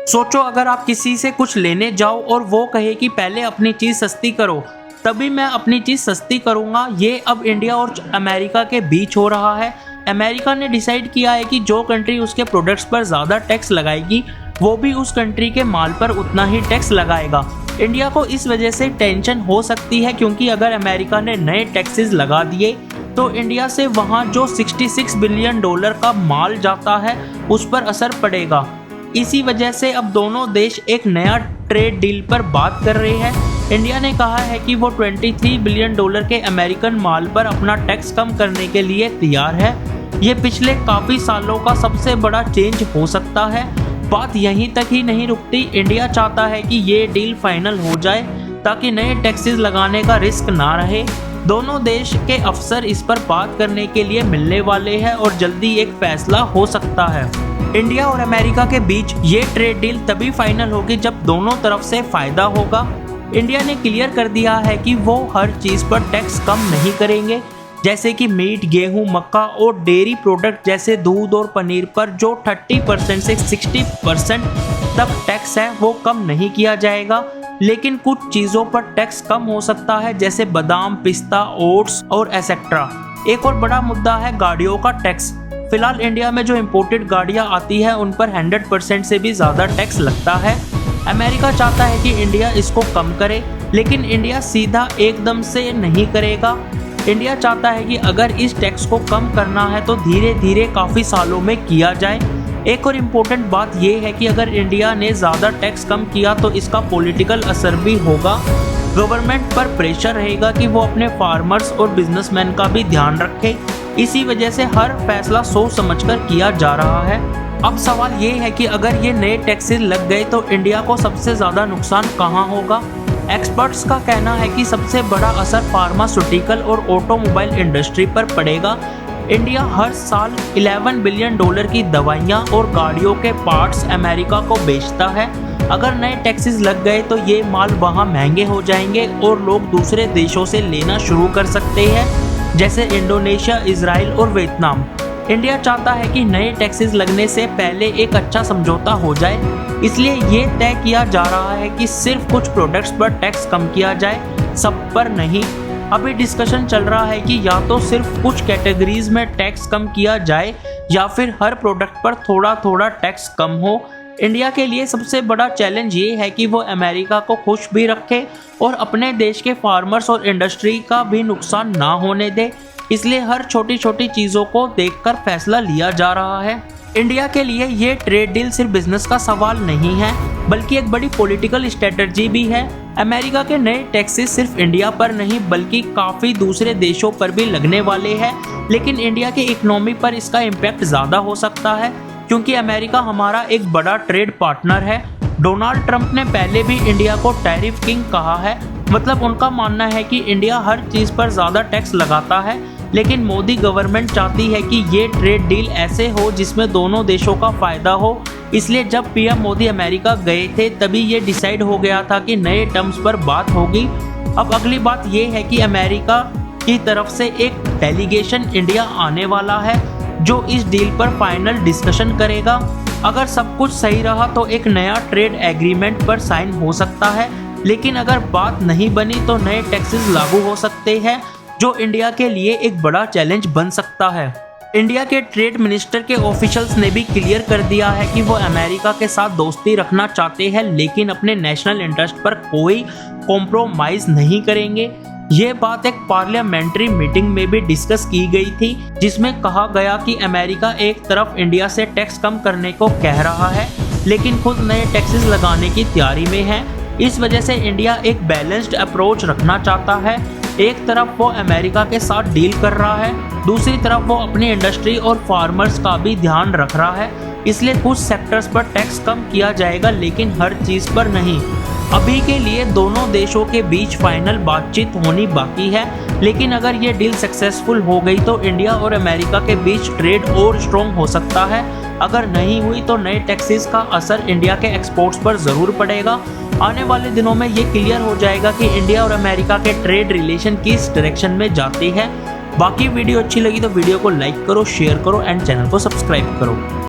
सोचो अगर आप किसी से कुछ लेने जाओ और वो कहे कि पहले अपनी चीज़ सस्ती करो तभी मैं अपनी चीज़ सस्ती करूँगा। ये अब इंडिया और अमेरिका के बीच हो रहा है। अमेरिका ने डिसाइड किया है कि जो कंट्री उसके प्रोडक्ट्स पर ज़्यादा टैक्स लगाएगी वो भी उस कंट्री के माल पर उतना ही टैक्स लगाएगा। इंडिया को इस वजह से टेंशन हो सकती है क्योंकि अगर अमेरिका ने नए टैक्सेस लगा दिए तो इंडिया से वहाँ जो $66 बिलियन का माल जाता है उस पर असर पड़ेगा। इसी वजह से अब दोनों देश एक नया ट्रेड डील पर बात कर रहे हैं। इंडिया ने कहा है कि वो $23 बिलियन के अमेरिकन माल पर अपना टैक्स कम करने के लिए तैयार है। ये पिछले काफ़ी सालों का सबसे बड़ा चेंज हो सकता है। बात यहीं तक ही नहीं रुकती, इंडिया चाहता है कि ये डील फाइनल हो जाए ताकि नए टैक्सेस लगाने का रिस्क ना रहे। दोनों देश के अफसर इस पर बात करने के लिए मिलने वाले हैं और जल्दी एक फैसला हो सकता है। इंडिया और अमेरिका के बीच ये ट्रेड डील तभी फाइनल होगी जब दोनों तरफ से फायदा होगा। इंडिया ने क्लियर कर दिया है कि वो हर चीज़ पर टैक्स कम नहीं करेंगे, जैसे कि मीट, गेहूं, मक्का और डेयरी प्रोडक्ट जैसे दूध और पनीर पर जो 30% से 60% तक टैक्स है वो कम नहीं किया जाएगा। लेकिन कुछ चीज़ों पर टैक्स कम हो सकता है जैसे बादाम, पिस्ता, ओट्स और एसेट्रा। एक और बड़ा मुद्दा है गाड़ियों का टैक्स। फिलहाल इंडिया में जो इम्पोर्टेड गाड़ियाँ आती है उन पर 100% से भी ज़्यादा टैक्स लगता है। अमेरिका चाहता है कि इंडिया इसको कम करे, लेकिन इंडिया सीधा एकदम से नहीं करेगा। इंडिया चाहता है कि अगर इस टैक्स को कम करना है तो धीरे धीरे काफ़ी सालों में किया जाए। एक और इम्पोर्टेंट बात यह है कि अगर इंडिया ने ज़्यादा टैक्स कम किया तो इसका पॉलिटिकल असर भी होगा। गवर्नमेंट पर प्रेशर रहेगा कि वो अपने फार्मर्स और बिजनेसमैन का भी ध्यान रखे। इसी वजह से हर फैसला सोच समझकर किया जा रहा है। अब सवाल ये है कि अगर ये नए टैक्सेस लग गए तो इंडिया को सबसे ज़्यादा नुकसान कहाँ होगा। एक्सपर्ट्स का कहना है कि सबसे बड़ा असर फार्मास्यूटिकल और ऑटोमोबाइल इंडस्ट्री पर पड़ेगा। इंडिया हर साल $11 बिलियन की दवाइयाँ और गाड़ियों के पार्ट्स अमेरिका को बेचता है। अगर नए टैक्सेस लग गए तो ये माल वहाँ महंगे हो जाएंगे और लोग दूसरे देशों से लेना शुरू कर सकते हैं, जैसे इंडोनेशिया, इजराइल और वियतनाम। इंडिया चाहता है कि नए टैक्सेस लगने से पहले एक अच्छा समझौता हो जाए, इसलिए ये तय किया जा रहा है कि सिर्फ कुछ प्रोडक्ट्स पर टैक्स कम किया जाए, सब पर नहीं। अभी डिस्कशन चल रहा है कि या तो सिर्फ कुछ कैटेगरीज में टैक्स कम किया जाए या फिर हर प्रोडक्ट पर थोड़ा थोड़ा टैक्स कम हो। इंडिया के लिए सबसे बड़ा चैलेंज ये है कि वो अमेरिका को खुश भी रखे और अपने देश के फार्मर्स और इंडस्ट्री का भी नुकसान ना होने दे। इसलिए हर छोटी छोटी चीज़ों को देखकर फैसला लिया जा रहा है। इंडिया के लिए ये ट्रेड डील सिर्फ बिजनेस का सवाल नहीं है, बल्कि एक बड़ी पॉलिटिकल स्ट्रेटजी भी है। अमेरिका के नए टैक्सेस सिर्फ इंडिया पर नहीं बल्कि काफ़ी दूसरे देशों पर भी लगने वाले हैं, लेकिन इंडिया की इकोनॉमी पर इसका इम्पैक्ट ज़्यादा हो सकता है क्योंकि अमेरिका हमारा एक बड़ा ट्रेड पार्टनर है। डोनाल्ड ट्रंप ने पहले भी इंडिया को टैरिफ किंग कहा है, मतलब उनका मानना है कि इंडिया हर चीज़ पर ज़्यादा टैक्स लगाता है। लेकिन मोदी गवर्नमेंट चाहती है कि ये ट्रेड डील ऐसे हो जिसमें दोनों देशों का फ़ायदा हो। इसलिए जब पीएम मोदी अमेरिका गए थे तभी ये डिसाइड हो गया था कि नए टर्म्स पर बात होगी। अब अगली बात ये है कि अमेरिका की तरफ से एक डेलीगेशन इंडिया आने वाला है जो इस डील पर फाइनल डिस्कशन करेगा। अगर सब कुछ सही रहा तो एक नया ट्रेड एग्रीमेंट पर साइन हो सकता है, लेकिन अगर बात नहीं बनी तो नए टैक्सेस लागू हो सकते हैं जो इंडिया के लिए एक बड़ा चैलेंज बन सकता है। इंडिया के ट्रेड मिनिस्टर के ऑफिशियल्स ने भी क्लियर कर दिया है कि वो अमेरिका के साथ दोस्ती रखना चाहते हैं, लेकिन अपने नेशनल इंटरेस्ट पर कोई कॉम्प्रोमाइज़ नहीं करेंगे। ये बात एक पार्लियामेंट्री मीटिंग में भी डिस्कस की गई थी, जिसमें कहा गया कि अमेरिका एक तरफ इंडिया से टैक्स कम करने को कह रहा है, लेकिन खुद नए टैक्सेस लगाने की तैयारी में है। इस वजह से इंडिया एक बैलेंस्ड अप्रोच रखना चाहता है। एक तरफ वो अमेरिका के साथ डील कर रहा है, दूसरी तरफ वो अपनी इंडस्ट्री और फार्मर्स का भी ध्यान रख रहा है। इसलिए कुछ सेक्टर्स पर टैक्स कम किया जाएगा, लेकिन हर चीज़ पर नहीं। अभी के लिए दोनों देशों के बीच फाइनल बातचीत होनी बाकी है, लेकिन अगर ये डील सक्सेसफुल हो गई तो इंडिया और अमेरिका के बीच ट्रेड और स्ट्रॉन्ग हो सकता है। अगर नहीं हुई तो नए टैक्सेस का असर इंडिया के एक्सपोर्ट्स पर ज़रूर पड़ेगा। आने वाले दिनों में ये क्लियर हो जाएगा कि इंडिया और अमेरिका के ट्रेड रिलेशन किस डायरेक्शन में जाते हैं। बाकी वीडियो अच्छी लगी तो वीडियो को लाइक करो, शेयर करो एंड चैनल को सब्सक्राइब करो।